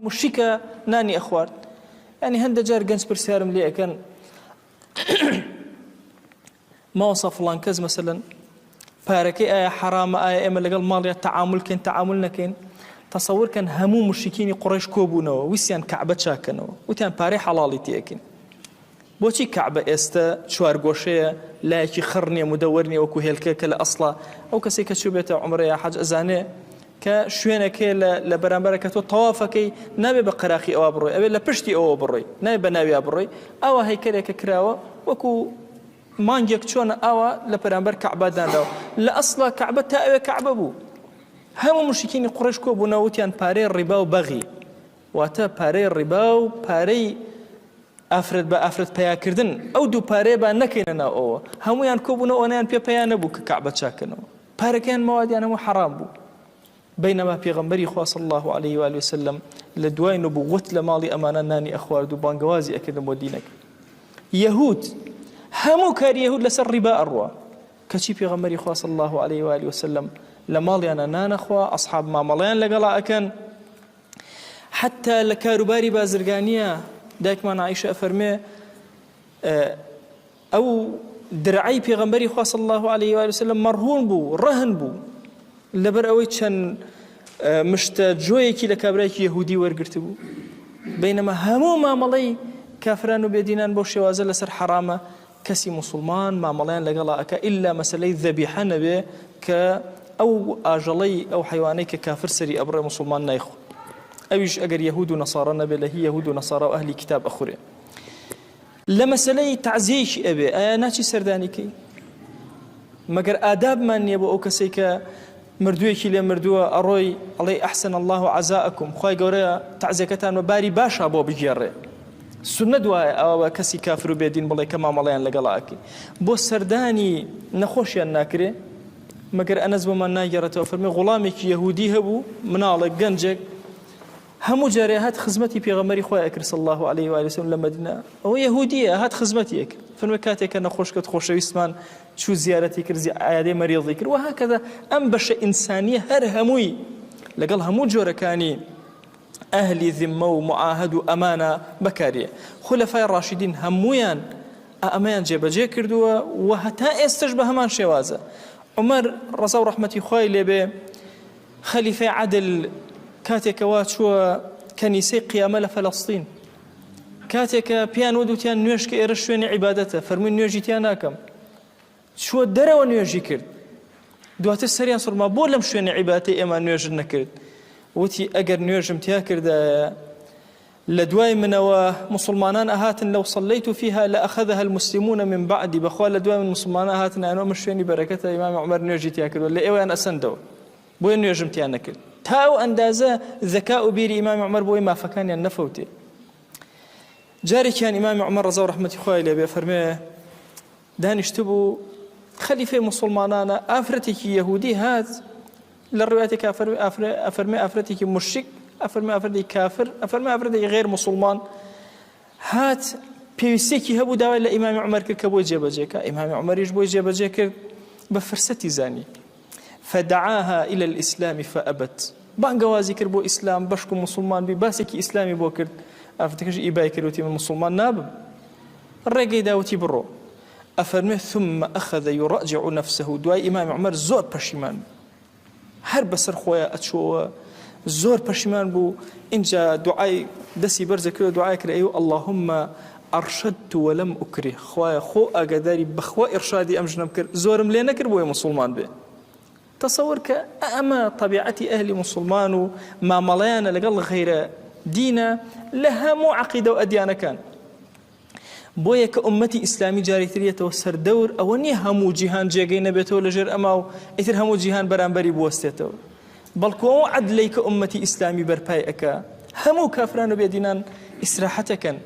مشكة ناني أخوات يعني هند جار جنس برسيارم لي كان ما وصف فلان كز مثلا باركي آية حرام آية إما لقال ماليا تعامل كين تعاملنا كين تصور كان همو مشركين قريش كوبونا ويسيان كعبة شاكنا وتيان باري حلالي تيكين بوشي كعبة استا شوار قوشية لا يكي خرني مدورني وكو هيلكا كلا أصلا أو كسي كشوبية عمري يا حاج أزاني كشوينة كي لبرامبركة طوافكي نابي بقراخي أو أبروي أبي لبشتي أو أبروي نابي بنابي أبروي أو هي كريك كراوة وكو مانجيك شون أو لبرامبر كعبة دانو لا أصلا كعبة تأوي كعبة بو هم مشركين قريش كوبو ناوتيان باري الربا وبغي واتا باري الربا وباري أفرد بأفرد بيا كردن أو دو باري با نكيننا أو هم يان كوبو نوانيان بيا نبو كعبة شاكنو باري كان مواد يعني حرام بو بينما پیغمبري خوا صلى الله عليه وآله وسلم لدواي نبوت لمالي أمانا ناني أخوار دو بانقوازي أكد مودينك يهود همو كار يهود لسر ربا أروا كشي پیغمبري خوا صلى الله عليه وآله وسلم لمالي أنا نان أخوا أصحاب ما ماليان لقلا أكن حتى لكاروباري بازرقانية دايك ما عائشة أفرمي أو درعي پیغمبري خوا صلى الله عليه وآله وسلم مرهون بو رهن بو لبر ئەوەی چەند مشتە جۆیەکی لە کابرایکی یەهودی وەرگرتبوو بەینەما هەموو مامەڵەی کافران و بێدینان بۆ شێوازە لەسەر حرامە کەسی موسڵمان مامەڵەیان لەگەڵا ئەکا ئیلا مەسەلەی ذەبیحە نەبێ کە ئەو ئاژەڵەی ئەو حیوانەی کە کافر سەری ئەبڕێ موسڵمان نایخۆ ئەویش ئەگەر یەهود و نەسارە نەبێ لە هی یەهود و نەسارە و ئەهلی کتاب ئەخورێ لە مەسەلەی تعزیەیەکی ئەبێ ئایا ناچی سەردانیکەی مەگەر ئادابمان نییە بۆ ئەو کەسێک کە مردوویەکی لێ مردووە ئەڕۆی ئەڵێ ئەحسن الله عزاءکم خوای گەورەیە تعزیەکەتان و باری باشە بۆ بگێڕێ سنە دوایە ئەوە کەسی کافر و بێدین بڵێ کە مامەڵەیان لەگەڵاکەی بۆ سەردانی نەخۆشیان ناکرێ مەگەر ئەنەس بۆمان ناگێڕێتەوە فەرمێ غوڵامێکی یەهودی هەبوو مناڵێک گەنجێک هەموو جارێ هات خزمەتی پێغەمبەری خۆی ئەکرد صلی الله عليه وآله وسلم لە مەدینە ئەوە یەهودیە هات خزمەتی ئەکرد فەرمێ کاتێک کە نەخۆش کەت خۆشەویستمان شو زيارتي كرزي عيادي مريض ذكر وهكذا أم بش إنسانية هر هموي لقال همو جورا كاني أهلي ذمة ومعاهد وأمانة بكارية خلفاء الراشدين همويان أمان جيبا جي كردوا وهتا استجبه همان شوازة عمر رضا ورحمة خوي لبي خليفة عدل كاتك واتشو كنيسي قيامة لفلسطين كاتك بيان ودوتيان نيوشك إيرشوين عبادته فرمين نيوجي تياناكم شو دروا نيوجي كرد دوات السريان صار ما بولم شو عبادتي إما نيوجي نكرد وتي أجر نيوجي متيا كرد لدواي من ومسلمان أهات لو صليت فيها لأخذها المسلمون من بعدي بخوال لدواي من مسلمان أهات أنا مشويني بركة إمام عمر نيوجي تيا كرد ولا إيه أنا أسندو بوي نيوجي متيا نكرد تاو أندازة ذكاء بيري إمام عمر بوي ما فكان ينفوتي جاري كان إمام عمر رضا ورحمة خوي لي بفرميه دانشتبو خليفة مسلمانانا أفرتك يهودي هات للروايات أفرمي أفرتك مشرك أفرمي أفرتك كافر أفرمي أفرتك غير مسلمان هات بيوسيكي هبو داوي لإمام عمر كبوي جيبجيكا إمام عمر يجبوي جيبجيكا بفرستي زاني فدعاها إلى الإسلام فأبت بانقوازي كربو إسلام بشكو مسلمان بباسكي إسلامي بوكرد أفتكش إيباي كروتي من مسلمان ناب الرقي داوتي برو أفرمي ثم أخذ يراجع نفسه دواي إمام عمر زور بشيمان هر بسر خويا أتشو زور بشيمان بو إنجا دعاي دسي برزك دعاي كرأيو اللهم أرشدت ولم أكره خويا خو أقداري بخوا إرشادي أمجنم كر زورم لي نكر بوي مسلمان به تصور كأما طبيعتي أهلي مسلمان وما مليانا لقل غير دينا لها مو عقيدة وأديانة كان بويا كأمتي إسلامي جاريترية وسر دور أوني همو جيهان جيغين بيتو لجر أماو إثر همو جيهان برانبري بوستيتو بل كو عدلي كأمتي إسلامي برباي أكا همو كافران بيدينان إسراحتكن